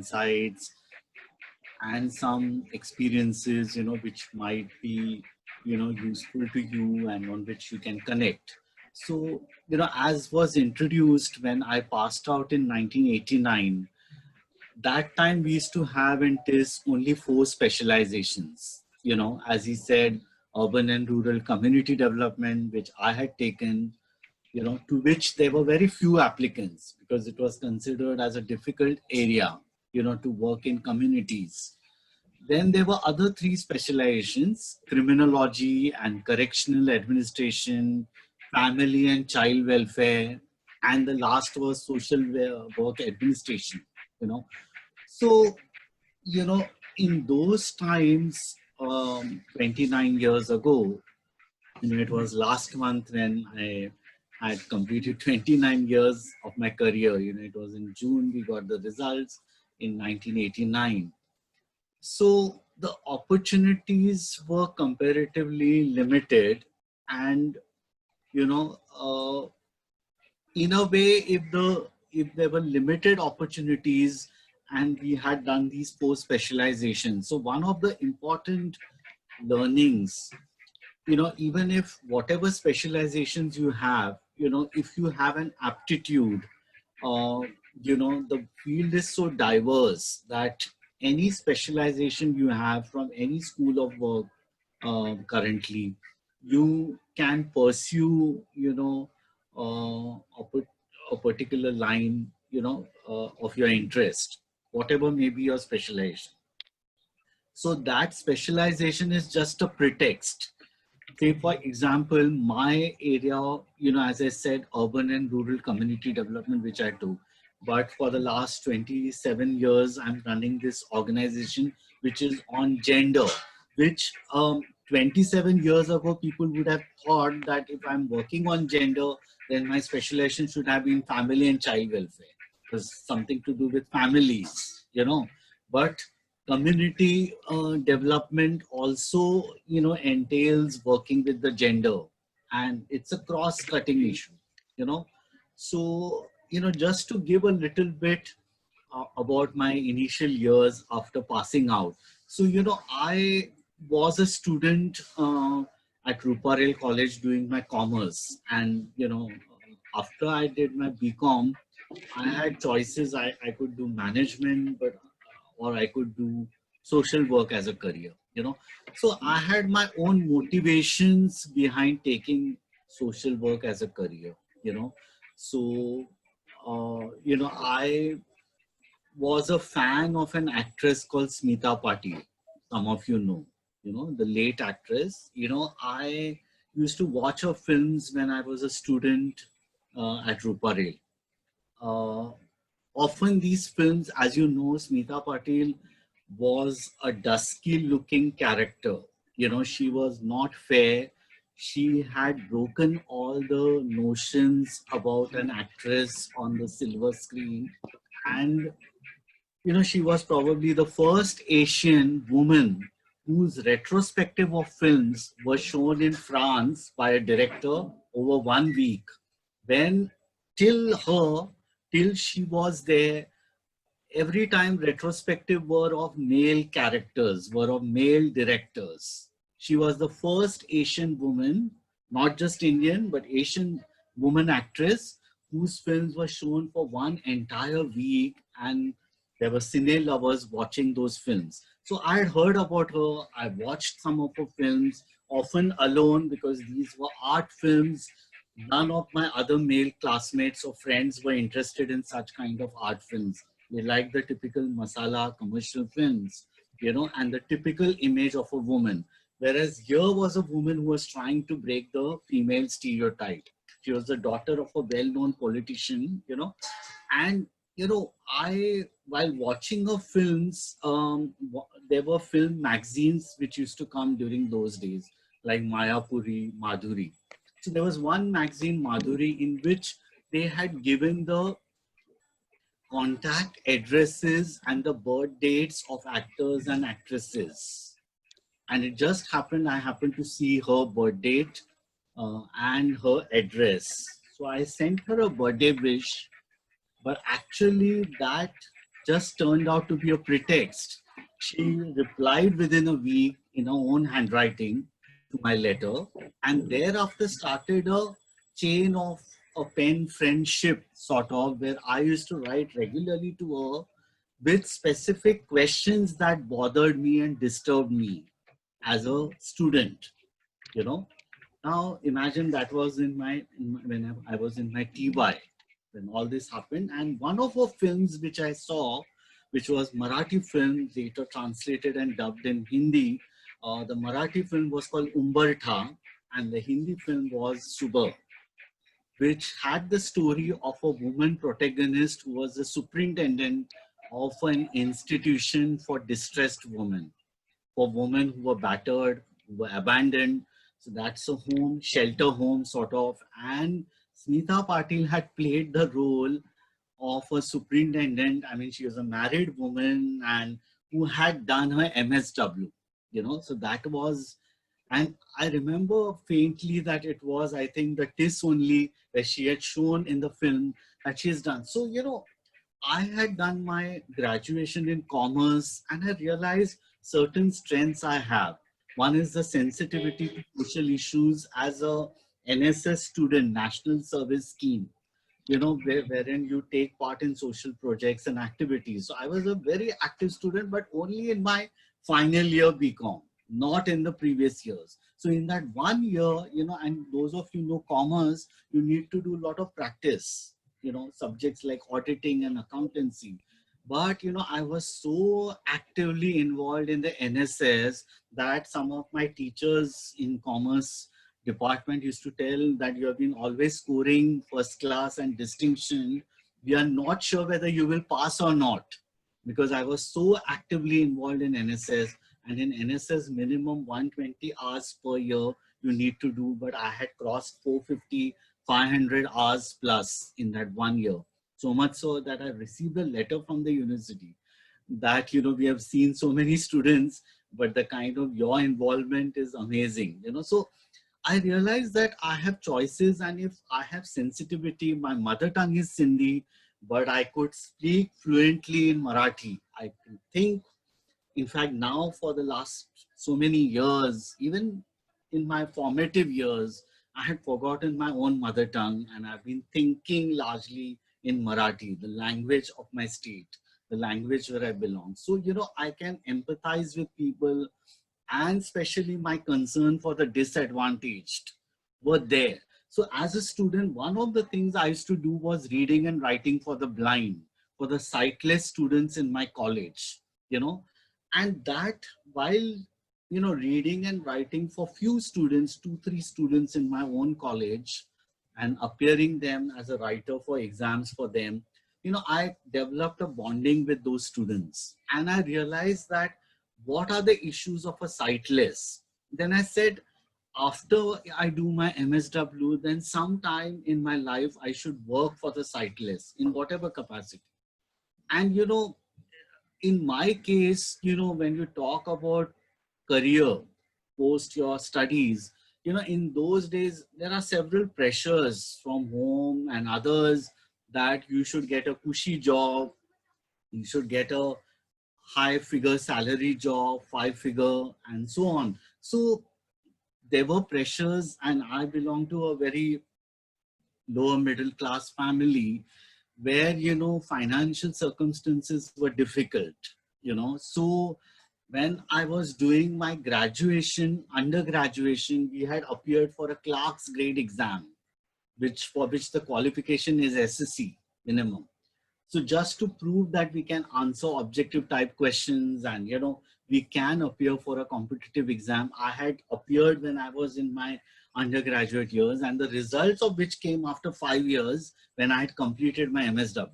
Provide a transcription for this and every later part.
insights and some experiences, which might be, useful to you and on which you can connect. So, as was introduced when I passed out in 1989, that time we used to have in TISS only 4 specializations, as he said, urban and rural community development, which I had taken, to which there were very few applicants because it was considered as a difficult area, to work in communities. Then there were other 3 specializations: criminology and correctional administration, family and child welfare, and the last was social work administration, you know. So, you know, in those times, 29 years ago, it was last month when I had completed 29 years of my career. It was in June, we got the results in 1989. So the opportunities were comparatively limited, and in a way, if there were limited opportunities and we had done these 4 specializations, so one of the important learnings, even if whatever specializations you have, if you have an aptitude, the field is so diverse that any specialization you have from any school of work currently, you can pursue, a particular line, of your interest, whatever may be your specialization. So that specialization is just a pretext. Say, for example, my area, as I said, urban and rural community development, which I do. But for the last 27 years, I'm running this organization, which is on gender, which 27 years ago, people would have thought that if I'm working on gender, then my specialization should have been family and child welfare. There's something to do with families, but community development also, entails working with the gender, and it's a cross-cutting issue, So, just to give a little bit about my initial years after passing out. So, I was a student at Ruparel College doing my commerce, and, after I did my BCom, I had choices. I could do management, or I could do social work as a career, So I had my own motivations behind taking social work as a career, So, I was a fan of an actress called Smita Patil. Some of you know, the late actress. I used to watch her films when I was a student at Ruparel. Often these films, as you know, Smita Patil was a dusky looking character. She was not fair. She had broken all the notions about an actress on the silver screen. And, she was probably the first Asian woman whose retrospective of films was shown in France by a director over 1 week. When till she was there, every time retrospective were of male characters, were of male directors. She was the first Asian woman, not just Indian, but Asian woman actress whose films were shown for 1 entire week, and there were cine lovers watching those films. So I had heard about her. I watched some of her films, often alone, because these were art films. None of my other male classmates or friends were interested in such kind of art films. They liked the typical masala commercial films, and the typical image of a woman. Whereas here was a woman who was trying to break the female stereotype. She was the daughter of a well-known politician, and, while watching her films, there were film magazines which used to come during those days, like Mayapuri, Madhuri. So there was one magazine, Madhuri, in which they had given the contact addresses and the birth dates of actors and actresses. And it just happened, I happened to see her birth date and her address. So I sent her a birthday wish, but actually that just turned out to be a pretext. She replied within a week in her own handwriting to my letter, and thereafter started a chain of a pen friendship, sort of, where I used to write regularly to her with specific questions that bothered me and disturbed me as a student, you know. Now imagine that was when I was in my TY when all this happened, and one of her films which I saw, which was Marathi film later translated and dubbed in Hindi. The Marathi film was called Umbartha, and the Hindi film was Subha, which had the story of a woman protagonist who was the superintendent of an institution for distressed women, for women who were battered, who were abandoned. So that's a home, shelter home sort of. And Smita Patil had played the role of a superintendent. I mean, she was a married woman and who had done her MSW, you know. So that was, and I remember faintly that it was, I think, the TISS only where she had shown in the film that she's done. So, you know, I had done my graduation in commerce and I realized certain strengths I have. One is the sensitivity to social issues as a NSS student, National Service Scheme, you know, wherein you take part in social projects and activities. So I was a very active student, but only in my final year BCom, not in the previous years. So in that 1 year, you know, and those of you know commerce, you need to do a lot of practice, you know, subjects like auditing and accountancy. But, you know, I was so actively involved in the NSS that some of my teachers in commerce department used to tell that you have been always scoring first class and distinction. We are not sure whether you will pass or not, because I was so actively involved in NSS, and in NSS minimum 120 hours per year you need to do, but I had crossed 450, 500 hours plus in that 1 year. So much so that I received a letter from the university that, you know, we have seen so many students, but the kind of your involvement is amazing, you know. So I realized that I have choices, and if I have sensitivity, my mother tongue is Sindhi, but I could speak fluently in Marathi. I can think, in fact, now for the last so many years, even in my formative years, I had forgotten my own mother tongue and I've been thinking largely in Marathi, the language of my state, the language where I belong. So, you know, I can empathize with people, and especially my concern for the disadvantaged were there. So as a student, one of the things I used to do was reading and writing for the blind, for the sightless students in my college, you know, and that while, you know, reading and writing for few students, 2, 3 students in my own college, and appearing them as a writer for exams for them, you know, I developed a bonding with those students, and I realized that what are the issues of a sightless. Then I said, after I do my MSW, then sometime in my life I should work for the sightless in whatever capacity. And, you know, in my case, you know, when you talk about career post your studies, you know, in those days there are several pressures from home and others, that you should get a cushy job, you should get a high figure salary job, 5 figure, and so on. So there were pressures, and I belong to a very lower middle class family where, you know, financial circumstances were difficult, you know. So when I was doing my graduation, undergraduation, we had appeared for a clerk's grade exam, for which the qualification is SSC minimum. So just to prove that we can answer objective type questions and, you know, we can appear for a competitive exam, I had appeared when I was in my undergraduate years, and the results of which came after 5 years when I had completed my MSW.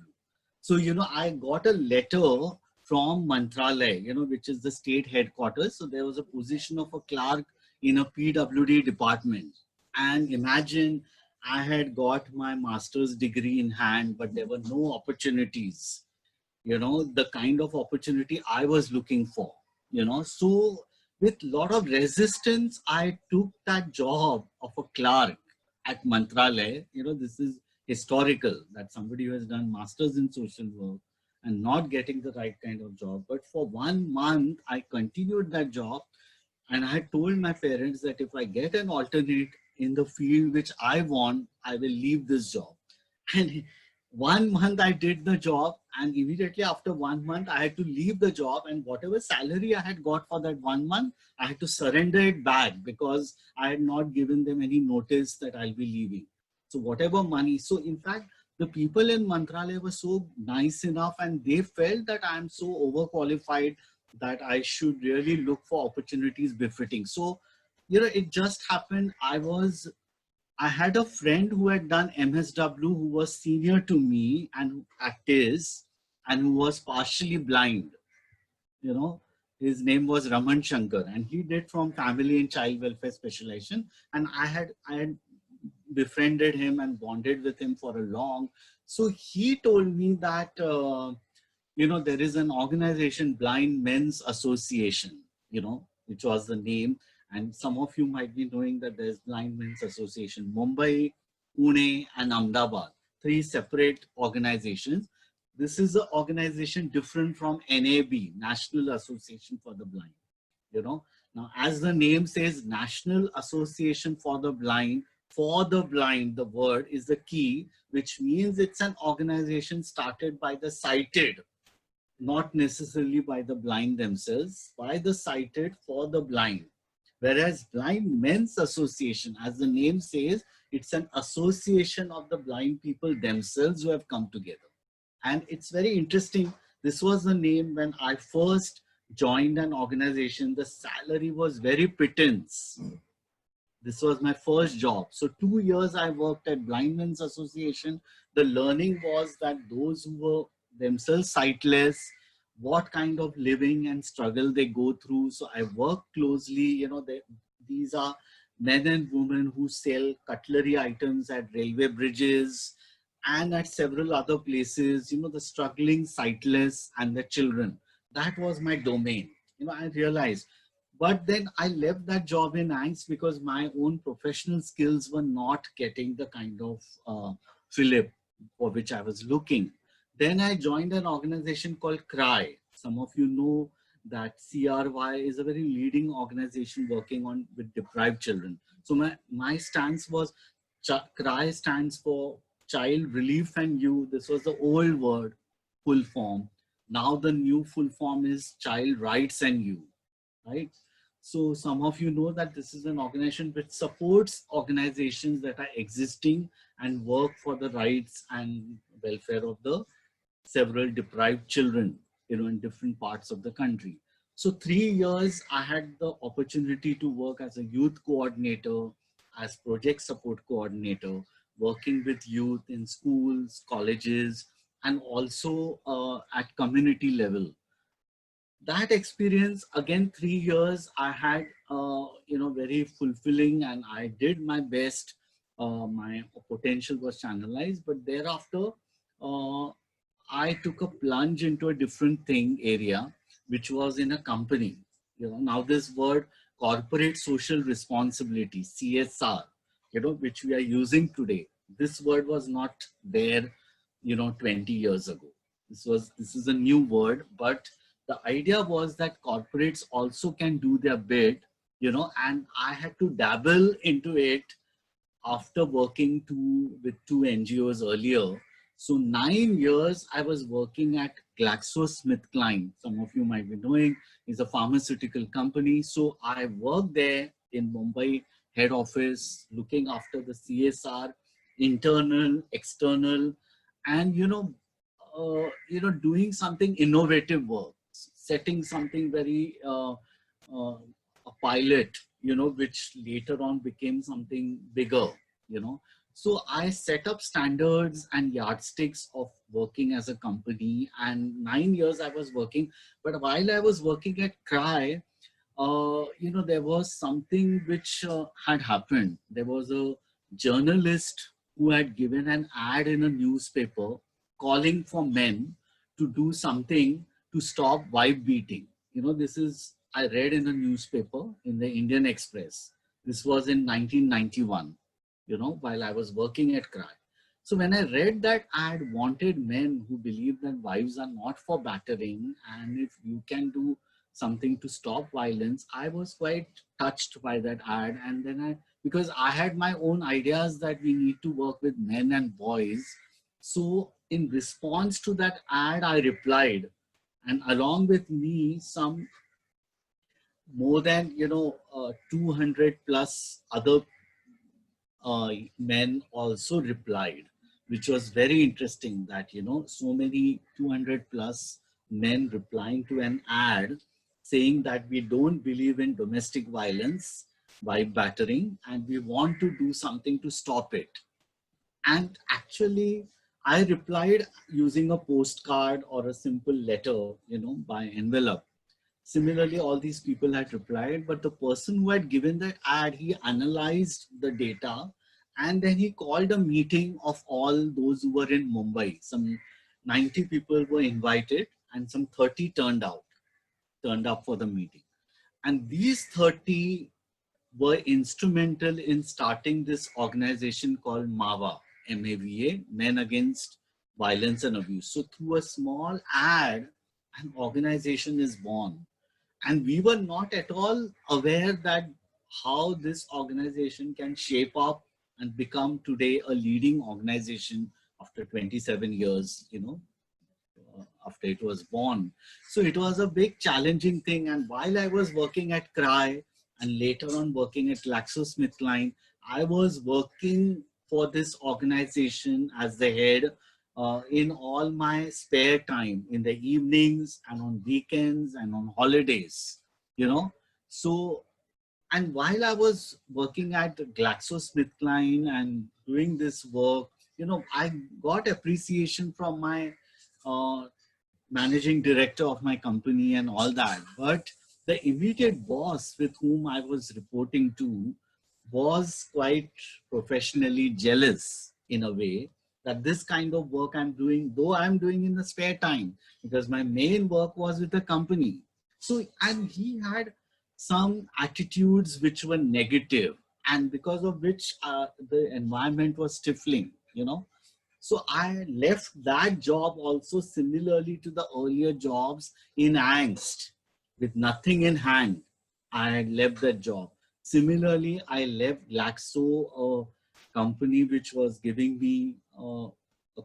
So, you know, I got a letter from Mantralaya, you know, which is the state headquarters. So there was a position of a clerk in a PWD department. And imagine, I had got my master's degree in hand, but there were no opportunities, you know, the kind of opportunity I was looking for, you know. So with a lot of resistance, I took that job of a clerk at Mantralaya. You know, this is historical, that somebody who has done masters in social work and not getting the right kind of job. But for 1 month, I continued that job, and I had told my parents that if I get an alternate in the field which I want, I will leave this job. And 1 month I did the job, and immediately after 1 month, I had to leave the job. And whatever salary I had got for that 1 month, I had to surrender it back because I had not given them any notice that I'll be leaving. So whatever money, so in fact, the people in Mantralaya were so nice enough, and they felt that I'm so overqualified that I should really look for opportunities befitting. So, it just happened. I had a friend who had done MSW who was senior to me and at TISS, and who was partially blind. You know, his name was Raman Shankar, and he did from family and child welfare specialization. And I had befriended him and bonded with him for a long. So he told me that there is an organization, Blind Men's Association, which was the name. And some of you might be knowing that there's Blind Men's Association, Mumbai, Pune, and Ahmedabad, 3 separate organizations. This is an organization different from NAB, National Association for the Blind. Now, as the name says, National Association for the Blind, the word is the key, which means it's an organization started by the sighted, not necessarily by the blind themselves, by the sighted for the blind. Whereas Blind Men's Association, as the name says, it's an association of the blind people themselves who have come together. And it's very interesting. This was the name when I first joined an organization. The salary was very pittance. This was my first job. So 2 years I worked at Blind Men's Association. The learning was that those who were themselves sightless, what kind of living and struggle they go through. So I work closely, these are men and women who sell cutlery items at railway bridges and at several other places, the struggling sightless and the children. That was my domain. I realized. But then I left that job in angst because my own professional skills were not getting the kind of fillip for which I was looking. Then I joined an organization called CRY. Some of you know that CRY is a very leading organization working with deprived children. So my stance was, CRY stands for Child Relief and You. This was the old word, full form. Now the new full form is Child Rights and You, right? So some of you know that this is an organization which supports organizations that are existing and work for the rights and welfare of the several deprived children, in different parts of the country. So 3 years, I had the opportunity to work as a youth coordinator, as project support coordinator, working with youth in schools, colleges, and also at community level. That experience, again, 3 years, I had, very fulfilling, and I did my best. My potential was channelized, but thereafter, I took a plunge into a different area, which was in a company. Now this word, corporate social responsibility, CSR, which we are using today. This word was not there, 20 years ago. This is a new word, but the idea was that corporates also can do their bit, and I had to dabble into it after working with 2 NGOs earlier. So 9 years I was working at GlaxoSmithKline. Some of you might be knowing, is a pharmaceutical company. So I worked there in Mumbai head office, looking after the CSR, internal, external, and doing something innovative work, setting something very a pilot, which later on became something bigger, So I set up standards and yardsticks of working as a company, and 9 years I was working. But while I was working at CRY, there was something which had happened. There was a journalist who had given an ad in a newspaper calling for men to do something to stop wife beating. This is, I read in a newspaper in the Indian Express. This was in 1991, while I was working at CRY. So when I read that ad wanted men who believe that wives are not for battering, and if you can do something to stop violence, I was quite touched by that ad. And then because I had my own ideas that we need to work with men and boys. So in response to that ad, I replied, and along with me, some more than 200 plus other men also replied, which was very interesting that, so many 200 plus men replying to an ad saying that we don't believe in domestic violence, wife battering, and we want to do something to stop it. And actually, I replied using a postcard or a simple letter, by envelope. Similarly, all these people had replied, but the person who had given that ad, he analyzed the data and then he called a meeting of all those who were in Mumbai. Some 90 people were invited and some 30 turned up for the meeting. And these 30 were instrumental in starting this organization called MAVA, MAVA, Men Against Violence and Abuse. So through a small ad, an organization is born. And we were not at all aware that how this organization can shape up and become today a leading organization after 27 years, after it was born. So it was a big challenging thing. And while I was working at CRY and later on working at GlaxoSmithKline, I was working for this organization as the head in all my spare time, in the evenings and on weekends and on holidays, So, and while I was working at GlaxoSmithKline and doing this work, I got appreciation from my uh, managing director of my company and all that. But the immediate boss with whom I was reporting to was quite professionally jealous in a way that this kind of work I'm doing, though I'm doing in the spare time, because my main work was with the company. So, and he had some attitudes which were negative, and because of which the environment was stifling, So I left that job also similarly to the earlier jobs in angst, with nothing in hand. I left that job. Similarly, I left Glaxo, a company which was giving me a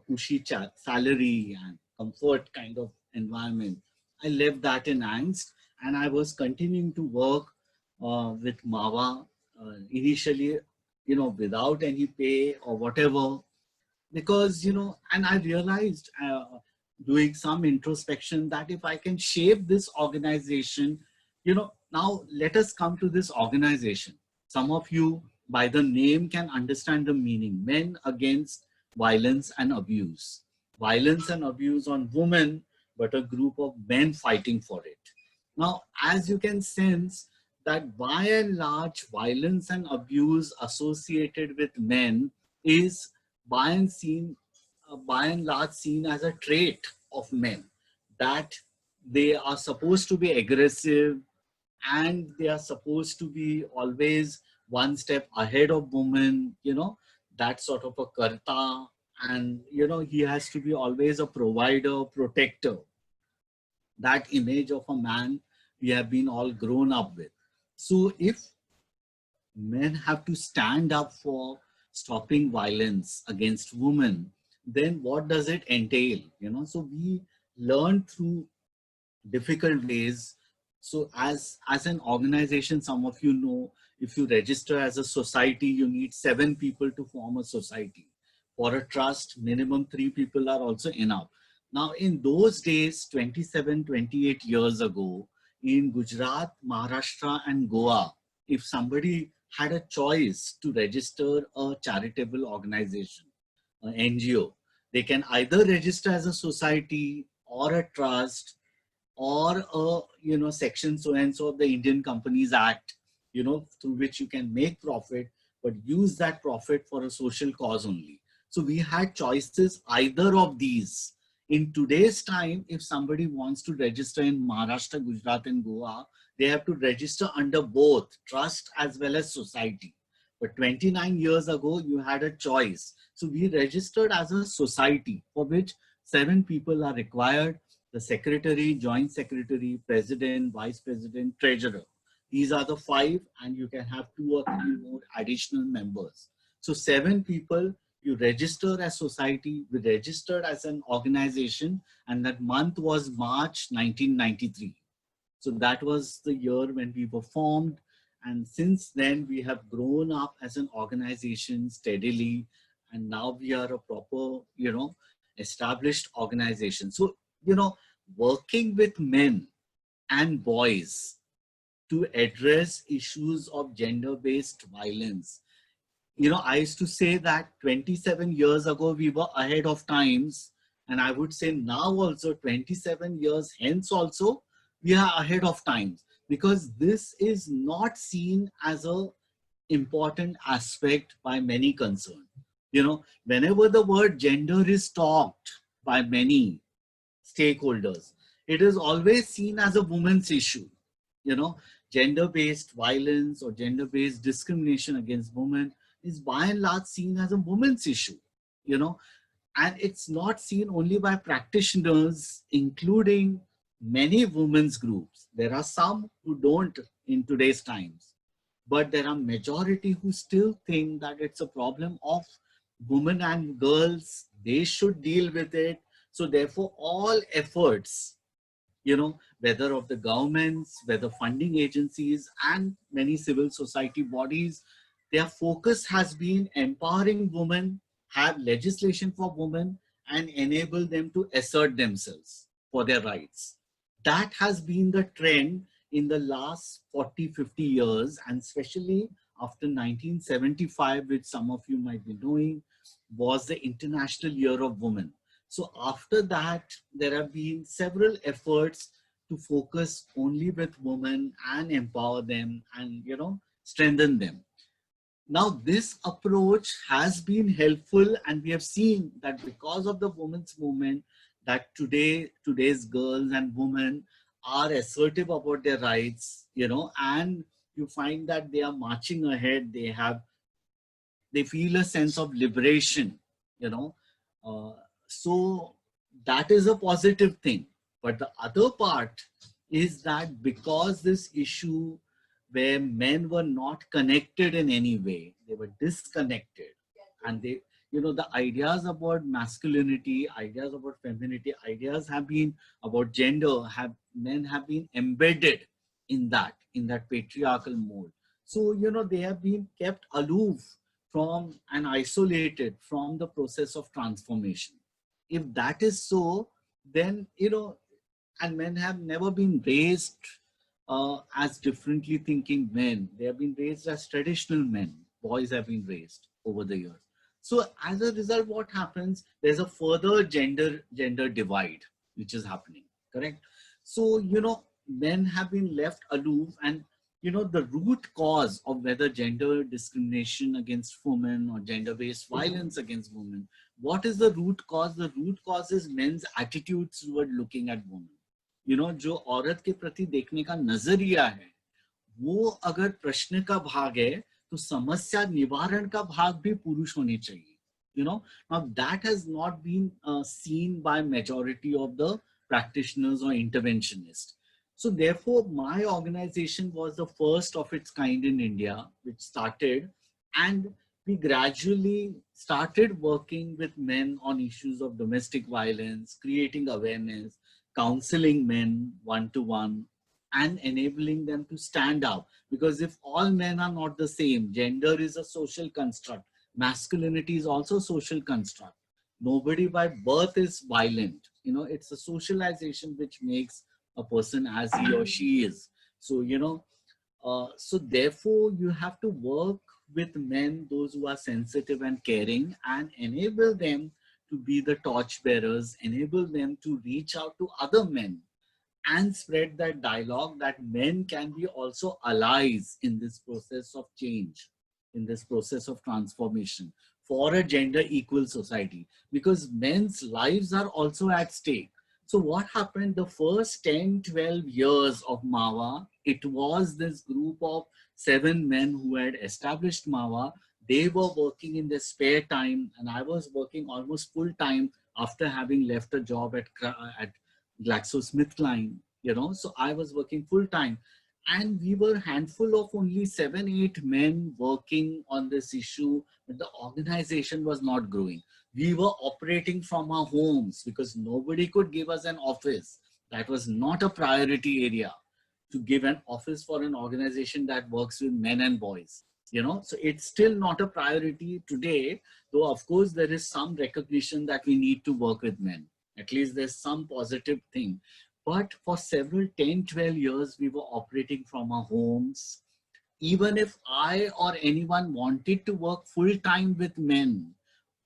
cushy salary and comfort kind of environment. I left that in angst, and I was continuing to work with MAVA initially, without any pay or whatever, because and I realized doing some introspection that if I can shape this organization, now let us come to this organization. Some of you by the name can understand the meaning: Men Against Violence and Abuse. Violence and abuse on women, but a group of men fighting for it. Now, as you can sense, that by and large violence and abuse associated with men is by by and large seen as a trait of men, that they are supposed to be aggressive and they are supposed to be always one step ahead of women, that sort of a karta, and he has to be always a provider, protector. That image of a man we have been all grown up with. So if men have to stand up for stopping violence against women, then what does it entail? So we learn through difficult ways. So as an organization, some of you know, if you register as a society, you need 7 people to form a society. For a trust, minimum 3 people are also enough. Now, in those days, 27, 28 years ago, in Gujarat, Maharashtra, and Goa, if somebody had a choice to register a charitable organization, an NGO, they can either register as a society or a trust or a section so and so of the Indian Companies Act, through which you can make profit, but use that profit for a social cause only. So we had choices either of these. In today's time, if somebody wants to register in Maharashtra, Gujarat, and Goa, they have to register under both trust as well as society. But 29 years ago, you had a choice. So we registered as a society for which 7 people are required: the secretary, joint secretary, president, vice president, treasurer. These are the 5, and you can have 2 or 3 more additional members. So 7 people, you register as society, we registered as an organization, and that month was March 1993. So that was the year when we were formed. And since then, we have grown up as an organization steadily. And now we are a proper, established organization. So, working with men and boys to address issues of gender-based violence. I used to say that 27 years ago, we were ahead of times. And I would say now also, 27 years hence also, we are ahead of times, because this is not seen as a important aspect by many concerned. Whenever the word gender is talked by many stakeholders, it is always seen as a woman's issue. Gender-based violence or gender-based discrimination against women is by and large seen as a woman's issue, and it's not seen only by practitioners, including many women's groups. There are some who don't in today's times, but there are majority who still think that it's a problem of women and girls. They should deal with it. So therefore, all efforts, whether of the governments, whether funding agencies, and many civil society bodies, their focus has been empowering women, have legislation for women, and enable them to assert themselves for their rights. That has been the trend in the last 40, 50 years, and especially after 1975, which some of you might be knowing, was the International Year of Women. So after that, there have been several efforts to focus only with women and empower them and, strengthen them. Now, this approach has been helpful, and we have seen that because of the women's movement, that today's girls and women are assertive about their rights, and you find that they are marching ahead. They feel a sense of liberation, uh, so that is a positive thing. But the other part is that because this issue where men were not connected in any way, they were disconnected, and the ideas about masculinity, ideas about femininity, ideas have been about gender, men have been embedded in that patriarchal mode. So, they have been kept aloof from and isolated from the process of transformation. If that is so, then, and men have never been raised as differently thinking men. They have been raised as traditional men. Boys have been raised over the years. So as a result, what happens? There's a further gender divide which is happening, correct? So, men have been left aloof, and the root cause of whether gender discrimination against women or gender-based violence against women, what is the root cause? The root cause is men's attitudes toward looking at women. जो औरत के प्रति देखने का नजरिया है, वो अगर प्रश्न का भाग है, तो समस्या निवारण का भाग भी पुरुष होने चाहिए. Now that has not been seen by majority of the practitioners or interventionists. So therefore, my organization was the first of its kind in India, which started, and we gradually started working with men on issues of domestic violence, creating awareness, counseling men one-to-one, and enabling them to stand up. Because if all men are not the same, gender is a social construct, masculinity is also a social construct. Nobody by birth is violent. It's a socialization which makes a person as he or she is. So, so therefore you have to work with men, those who are sensitive and caring, and enable them to be the torch bearers, enable them to reach out to other men and spread that dialogue that men can be also allies in this process of change, in this process of transformation for a gender equal society, because men's lives are also at stake. So what happened the first 10, 12 years of MAVA, it was this group of 7 men who had established MAVA. They were working in their spare time, and I was working almost full time after having left a job at GlaxoSmithKline, you know. So I was working full time, and we were a handful of only 7, 8 men working on this issue, but the organization was not growing. We were operating from our homes because nobody could give us an office. That was not a priority area, to give an office for an organization that works with men and boys, you know. So it's still not a priority today, though of course there is some recognition that we need to work with men. At least there's some positive thing. But for several 10, 12 years, we were operating from our homes. Even if I or anyone wanted to work full time with men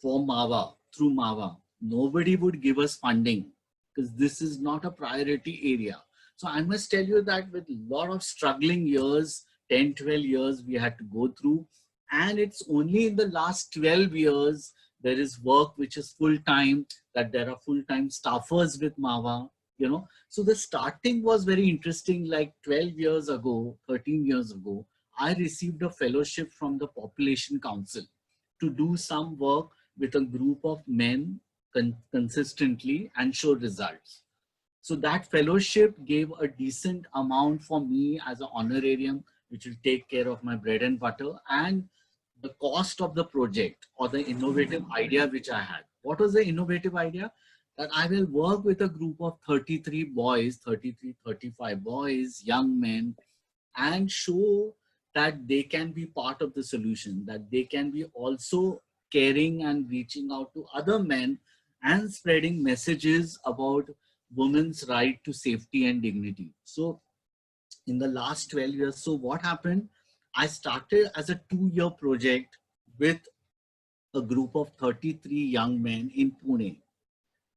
for MAVA, through MAVA, nobody would give us funding because this is not a priority area. So I must tell you that with a lot of struggling years, 10, 12 years we had to go through. And it's only in the last 12 years, there is work which is full time, that there are full time staffers with MAVA, you know. So the starting was very interesting. Like 12 years ago, 13 years ago, I received a fellowship from the Population Council to do some work with a group of men consistently and show results. So that fellowship gave a decent amount for me as an honorarium, which will take care of my bread and butter, and the cost of the project or the innovative idea which I had. What was the innovative idea? That I will work with a group of 33 boys, 33, 35 boys, young men, and show that they can be part of the solution, that they can be also caring and reaching out to other men and spreading messages about women's right to safety and dignity. So in the last 12 years, so what happened? I started as a 2-year project with a group of 33 young men in Pune,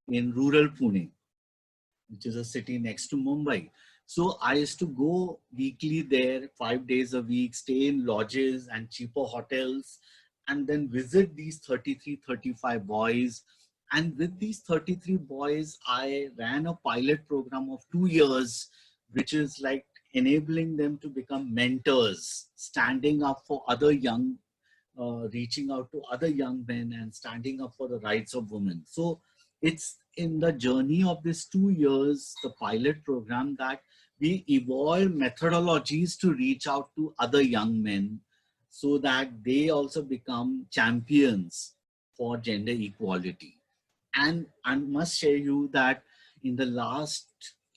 in rural Pune, which is a city next to Mumbai. So I used to go weekly there, 5 days a week, stay in lodges and cheaper hotels, and then visit these 33, 35 boys. And with these 33 boys, I ran a pilot program of 2 years, which is like enabling them to become mentors, standing up for other young, reaching out to other young men and standing up for the rights of women. So it's in the journey of this 2 years, the pilot program, that we evolve methodologies to reach out to other young men so that they also become champions for gender equality. And I must share you that in the last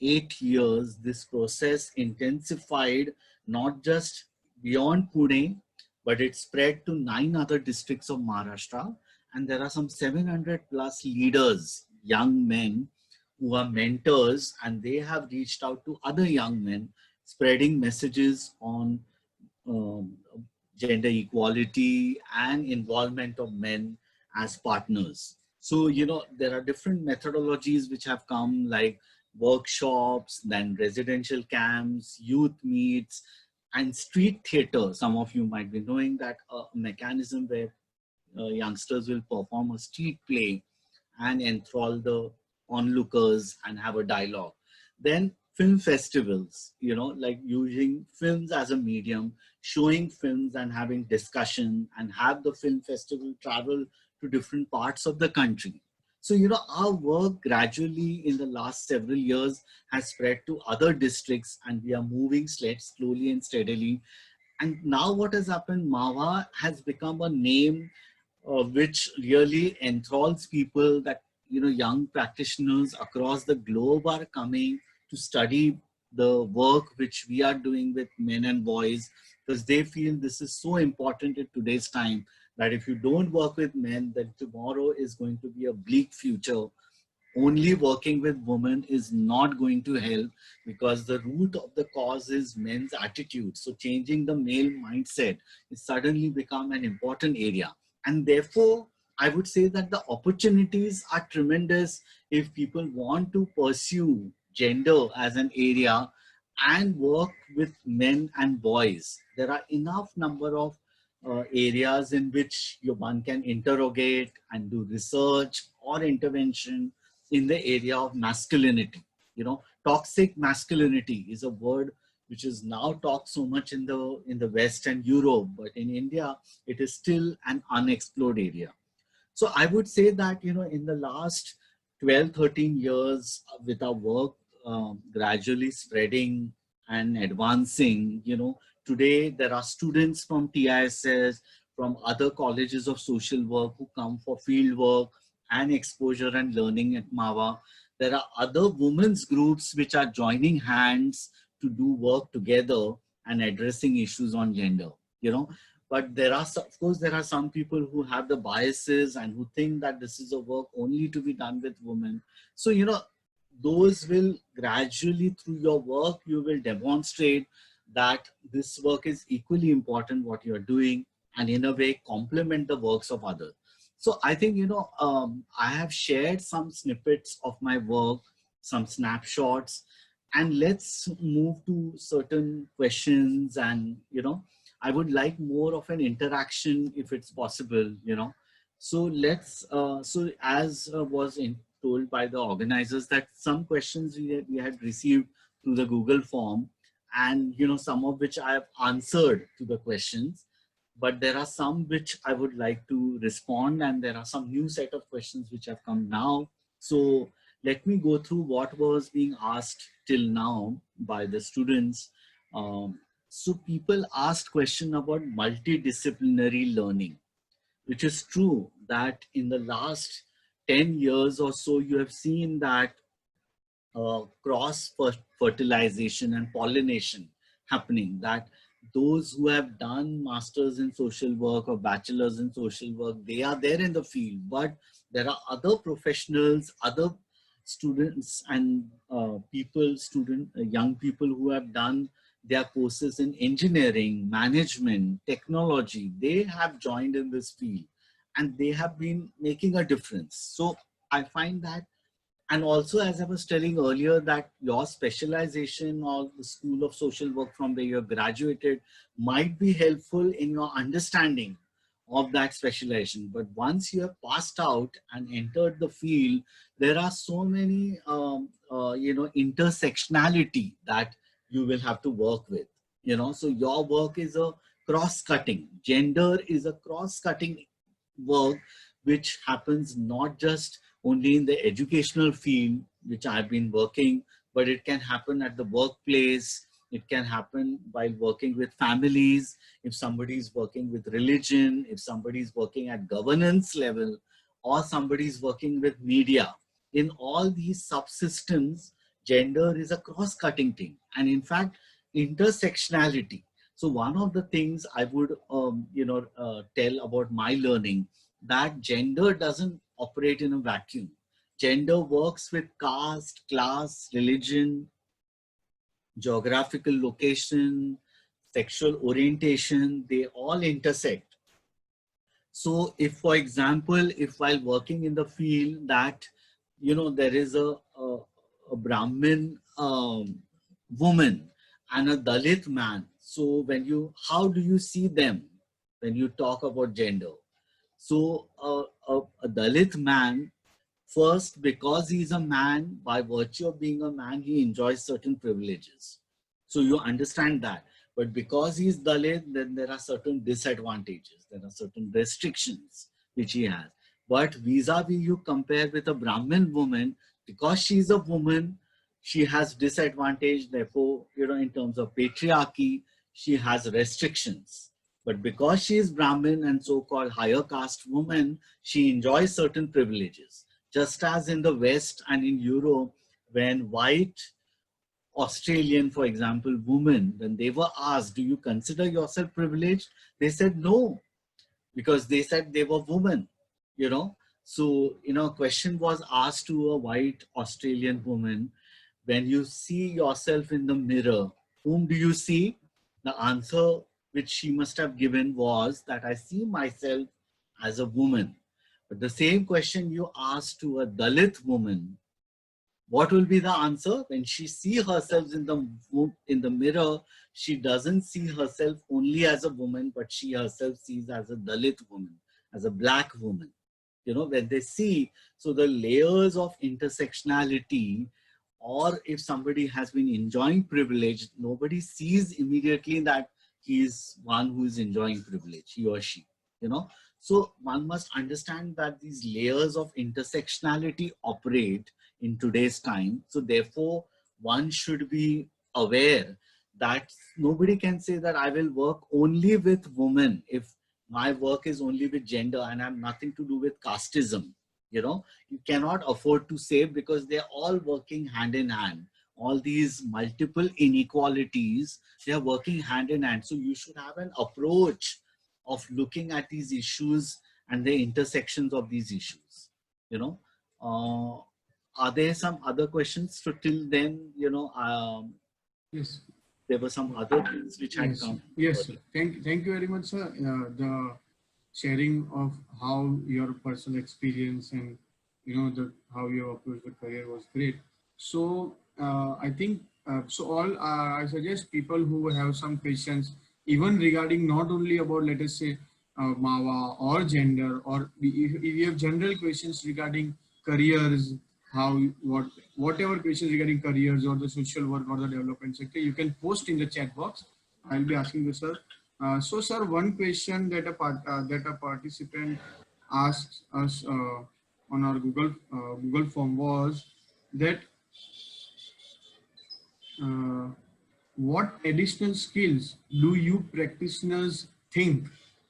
8 years, this process intensified, not just beyond Pune, but it spread to 9 other districts of Maharashtra. And there are some 700 plus leaders, young men, who are mentors, and they have reached out to other young men, spreading messages on um, gender equality and involvement of men as partners. So, you know, there are different methodologies which have come, like workshops, then residential camps, youth meets, and street theater. Some of you might be knowing that a mechanism where youngsters will perform a street play and enthrall the onlookers and have a dialogue. Then film festivals, you know, like using films as a medium, showing films and having discussion, and have the film festival travel to different parts of the country. So, you know, our work gradually in the last several years has spread to other districts, and we are moving slowly and steadily. And now what has happened, MAVA has become a name which really enthralls people, that, you know, young practitioners across the globe are coming to study the work which we are doing with men and boys, because they feel this is so important in today's time, that if you don't work with men, then tomorrow is going to be a bleak future. Only working with women is not going to help, because the root of the cause is men's attitude. So changing the male mindset is suddenly become an important area. And therefore, I would say that the opportunities are tremendous if people want to pursue gender as an area and work with men and boys. There are enough number of areas in which one can interrogate and do research or intervention in the area of masculinity. You know, toxic masculinity is a word which is now talked so much in the West and Europe, but in India, it is still an unexplored area. So I would say that, in the last 12, 13 years, with our work gradually spreading and advancing, today there are students from TISS, from other colleges of social work who come for field work and exposure and learning at MAVA. There are other women's groups which are joining hands to do work together and addressing issues on gender, but there are, of course, there are some people who have the biases and who think that this is a work only to be done with women. So, those will gradually, through your work, you will demonstrate that this work is equally important, what you're doing, and in a way complement the works of others. So I think, I have shared some snippets of my work, some snapshots, and let's move to certain questions. And, I would like more of an interaction if it's possible, So let's, so as told by the organizers, that some questions we had received through the Google form, and, some of which I have answered to the questions, but there are some which I would like to respond, and there are some new set of questions which have come now. So let me go through what was being asked till now by the students. So people asked question about multidisciplinary learning, which is true that in the last 10 years or so, you have seen that cross fertilization and pollination happening, that those who have done masters in social work or bachelors in social work, they are there in the field, but there are other professionals, other students and young people who have done their courses in engineering, management, technology. They have joined in this field and they have been making a difference. So I find that, and also, as I was telling earlier, that your specialization or the School of Social Work from where you have graduated might be helpful in your understanding of that specialization. But once you have passed out and entered the field, there are so many, intersectionality that you will have to work with. So your work is a cross-cutting. Gender is a cross-cutting work, which happens not just only in the educational field, which I've been working, but it can happen at the workplace. It can happen while working with families. If somebody is working with religion, if somebody is working at governance level, or somebody is working with media, in all these subsystems, gender is a cross-cutting thing. And in fact, intersectionality. So one of the things I would, tell about my learning, that gender doesn't operate in a vacuum. Gender works with caste, class, religion, geographical location, sexual orientation, they all intersect. So if, for example, if while working in the field that, there is a Brahmin woman and a Dalit man. So how do you see them when you talk about gender? So a Dalit man, first, because he's a man, by virtue of being a man, he enjoys certain privileges. So you understand that. But because he's Dalit, then there are certain disadvantages. There are certain restrictions which he has. But vis-a-vis, you compare with a Brahmin woman, because she's a woman, she has disadvantage. Therefore, in terms of patriarchy, she has restrictions. But because she is Brahmin and so-called higher caste woman, she enjoys certain privileges. Just as in the West and in Europe, when white Australian, for example, women, when they were asked, do you consider yourself privileged? They said no, because they said they were women, So, a question was asked to a white Australian woman, when you see yourself in the mirror, whom do you see? The answer which she must have given was that I see myself as a woman. But the same question you ask to a Dalit woman, what will be the answer? When she sees herself in the mirror, she doesn't see herself only as a woman, but she herself sees as a Dalit woman, as a black woman. When they see, so the layers of intersectionality or if somebody has been enjoying privilege, nobody sees immediately that he is one who is enjoying privilege, he or she, you know. So one must understand that these layers of intersectionality operate in today's time. So therefore, one should be aware that nobody can say that I will work only with women if my work is only with gender and I have nothing to do with casteism. You know, you cannot afford to save because they're all working hand in hand. All these multiple inequalities, they are working hand in hand. So you should have an approach of looking at these issues and the intersections of these issues. You know, are there some other questions? So till then, you know, Yes. there were some other things which had Yes. come Yes, sir. earlier. Thank you very much, sir. The sharing of how your personal experience and the how you approach the career was great. So I think so. All I suggest people who have some questions, even regarding not only about, let us say, MAVA or gender, or if you have general questions regarding careers, how whatever questions regarding careers or the social work or the development sector, you can post in the chat box. I'll be asking you, sir. So, sir, one question that a participant asked us on our Google form was that uh, what additional skills do you practitioners think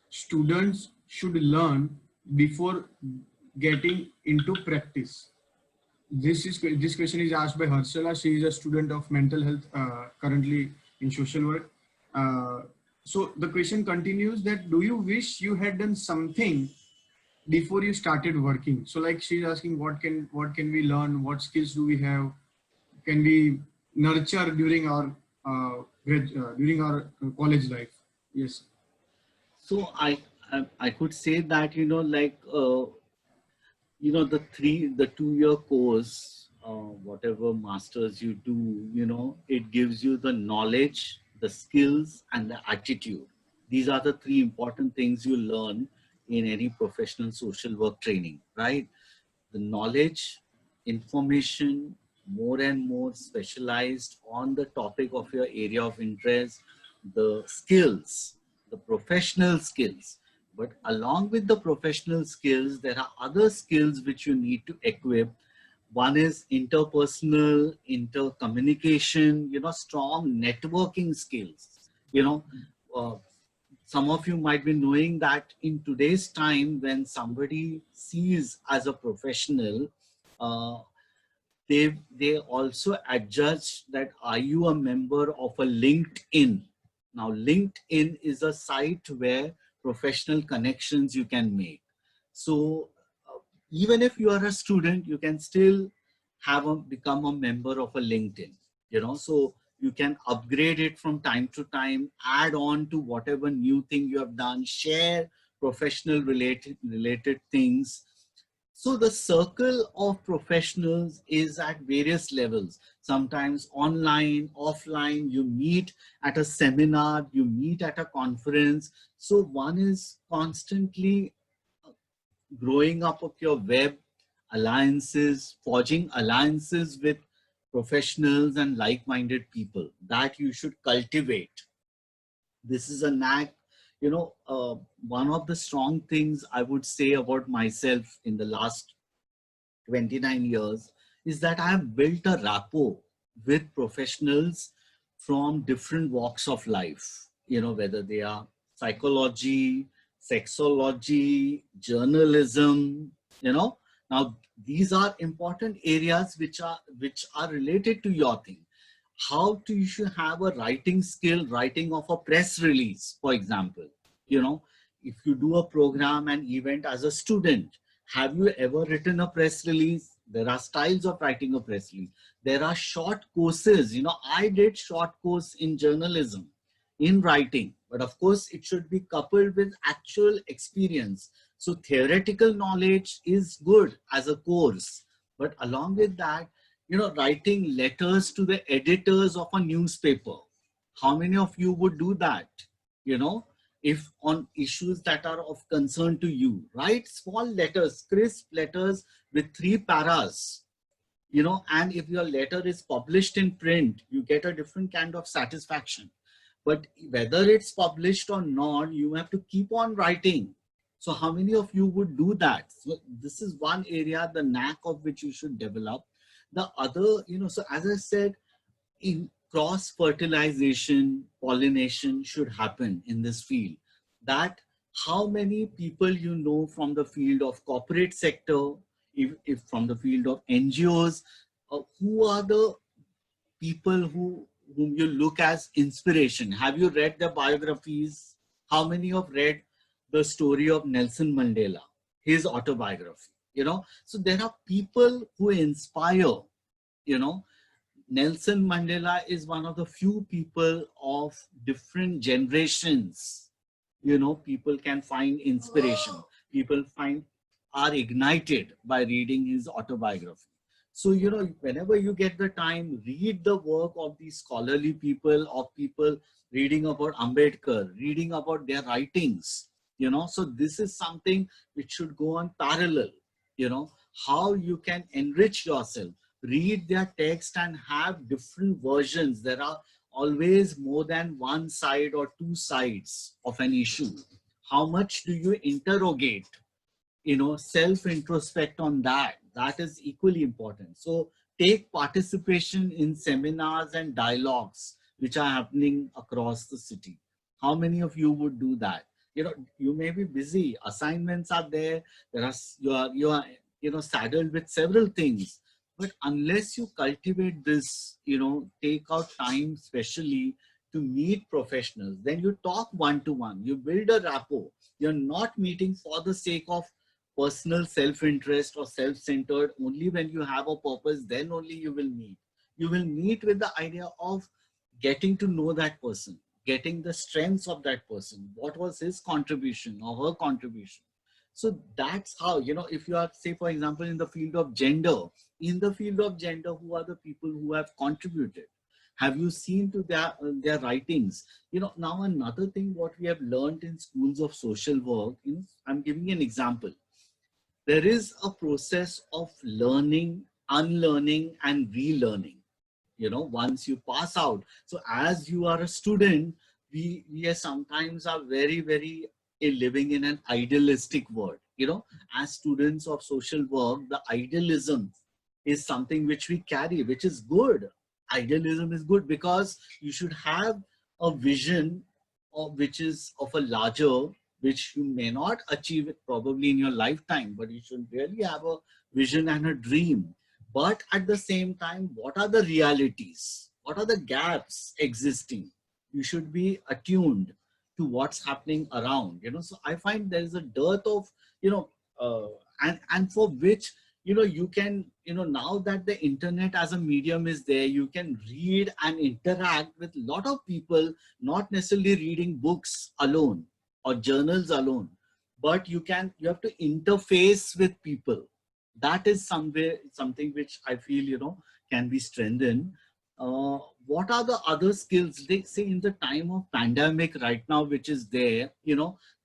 students should learn before getting into practice? This question is asked by Harshala. She is a student of mental health currently in social work. Uh, so the question continues that do you wish you had done something before you started working? So like she's asking what can we learn? What skills do we have? Can we nurture during our college life? Yes. So I could say that, you know, like, you know, the 2 year course, whatever masters you do, you know, it gives you the knowledge, the skills, and the attitude. These are the three important things you learn in any professional social work training, right? The knowledge, information, more and more specialized on the topic of your area of interest, the skills, the professional skills. But along with the professional skills, there are other skills which you need to equip. One is interpersonal, intercommunication, you know, strong networking skills. You know, uh, some of you might be knowing that in today's time, when somebody sees as a professional, uh, they also adjudge that are you a member of a LinkedIn. Now LinkedIn is a site where professional connections you can make. So even if you are a student, you can still become a member of a LinkedIn, you know. So you can upgrade it from time to time, add on to whatever new thing you have done, share professional related things. So the circle of professionals is at various levels, sometimes online, offline, you meet at a seminar, you meet at a conference. So one is constantly growing up of your web alliances, forging alliances with professionals and like-minded people that you should cultivate. This is a knack, you know. One of the strong things I would say about myself in the last 29 years is that I have built a rapport with professionals from different walks of life, you know, whether they are psychology, sexology, journalism, you know. Now, these are important areas which are related to your thing. How do you should have a writing skill, writing of a press release, for example. You know, if you do a program and event as a student, have you ever written a press release? There are styles of writing a press release. There are short courses. You know, I did short course in journalism, in writing, but of course it should be coupled with actual experience. So theoretical knowledge is good as a course, but along with that, you know, writing letters to the editors of a newspaper. How many of you would do that? You know, if on issues that are of concern to you, write small letters, crisp letters with 3 paras. And if your letter is published in print, you get a different kind of satisfaction. But whether it's published or not, you have to keep on writing. So how many of you would do that? So this is one area, the knack of which you should develop. The other, so as I said, in cross fertilization, pollination should happen in this field. That how many people from the field of corporate sector, if from the field of NGOs, who are the people whom you look as inspiration? Have you read their biographies? How many have read the story of Nelson Mandela, his autobiography? So there are people who inspire. you know Nelson Mandela is one of the few people of different generations. People can find inspiration. People are ignited by reading his autobiography. So, whenever you get the time, read the work of these scholarly people, of people reading about Ambedkar, reading about their writings. So this is something which should go on parallel. How you can enrich yourself, read their text and have different versions. There are always more than one side or two sides of an issue. How much do you interrogate? Self introspect on that is equally important. So take participation in seminars and dialogues which are happening across the city. How many of you would do that? You may be busy, assignments are there, you are saddled with several things, but unless you cultivate this, take out time specially to meet professionals, then you talk one to one, you build a rapport. You're not meeting for the sake of personal self-interest or self-centered. Only when you have a purpose, then only you will meet. You will meet with the idea of getting to know that person, getting the strengths of that person. What was his contribution or her contribution? So that's how, if you are, say, for example, in the field of gender, who are the people who have contributed? Have you seen to their writings? Now another thing what we have learned in schools of social work, I'm giving you an example. There is a process of learning, unlearning, and relearning. Once you pass out. So as you are a student, we are sometimes are very, very living in an idealistic world. As students of social work, the idealism is something which we carry, which is good. Idealism is good because you should have a vision of which is of a larger, which you may not achieve it probably in your lifetime, but you should really have a vision and a dream. But at the same time, what are the realities? What are the gaps existing? You should be attuned to what's happening around. So I find there is a dearth of, and for which, you can, now that the internet as a medium is there, you can read and interact with a lot of people, not necessarily reading books alone or journals alone, but you have to interface with people. That is something which I feel, can be strengthened. What are the other skills? They say in the time of pandemic right now, which is there,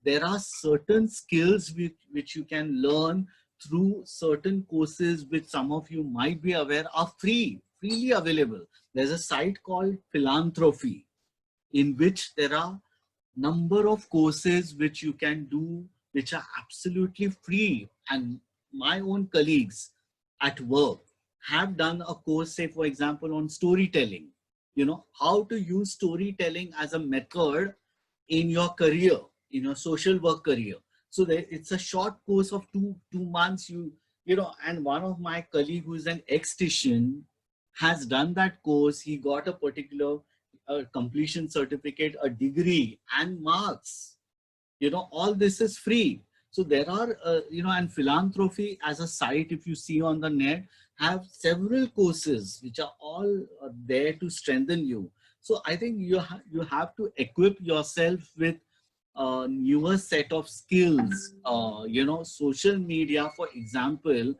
there are certain skills which you can learn through certain courses, which some of you might be aware are freely available. There's a site called Philanthropy, in which there are number of courses which you can do, which are absolutely free. And my own colleagues at work have done a course, say, for example, on storytelling, how to use storytelling as a method in your career, in your social work career. So it's a short course of two months. And one of my colleague who is an esthetician has done that course. He got a particular completion certificate, a degree, and marks. All this is free. So there are, and Philanthropy as a site, if you see on the net, have several courses which are all there to strengthen you. So I think you have to equip yourself with a newer set of skills. Social media, for example,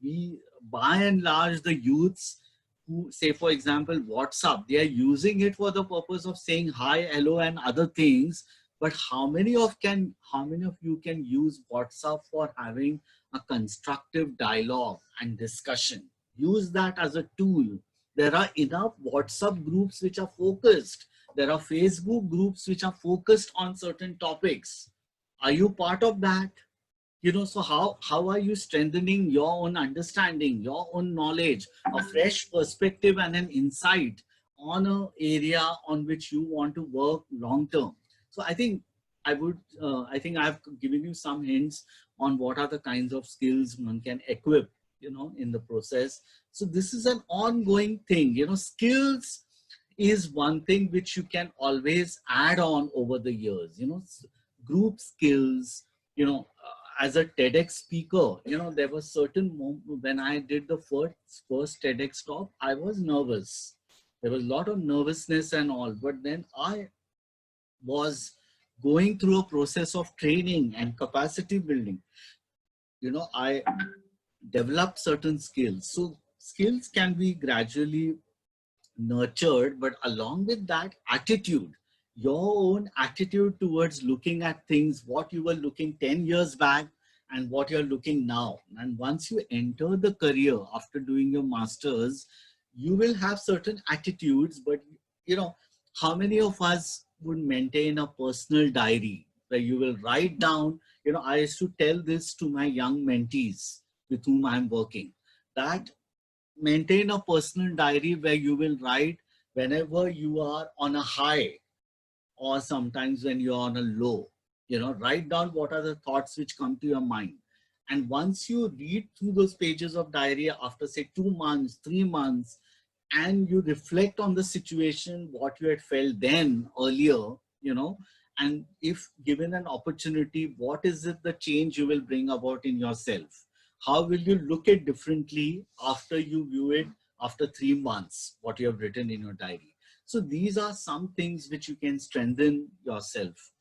we, by and large, the youths who, say, for example, WhatsApp, they are using it for the purpose of saying hi, hello, and other things. But how many of you can use WhatsApp for having a constructive dialogue and discussion? use that as a tool. There are enough WhatsApp groups which are focused. There are Facebook groups which are focused on certain topics. Are you part of that? So how are you strengthening your own understanding, your own knowledge, a fresh perspective and an insight on a area on which you want to work long term? So I think I've given you some hints on what are the kinds of skills one can equip, in the process. So this is an ongoing thing. Skills is one thing which you can always add on over the years. Group skills, as a TEDx speaker, there was certain when I did the first TEDx talk, I was nervous. There was a lot of nervousness and all, but then I was going through a process of training and capacity building. I developed certain skills. So skills can be gradually nurtured, but along with that, attitude, your own attitude towards looking at things, what you were looking 10 years back and what you're looking now. And once you enter the career after doing your masters, you will have certain attitudes, but how many of us would maintain a personal diary where you will write down, I used to tell this to my young mentees with whom I'm working, that maintain a personal diary where you will write whenever you are on a high or sometimes when you're on a low. Write down what are the thoughts which come to your mind. And once you read through those pages of diary after say 2 months, 3 months, and you reflect on the situation, what you had felt then earlier, and if given an opportunity, what is it the change you will bring about in yourself? How will you look at differently after you view it after 3 months, what you have written in your diary? So these are some things which you can strengthen yourself.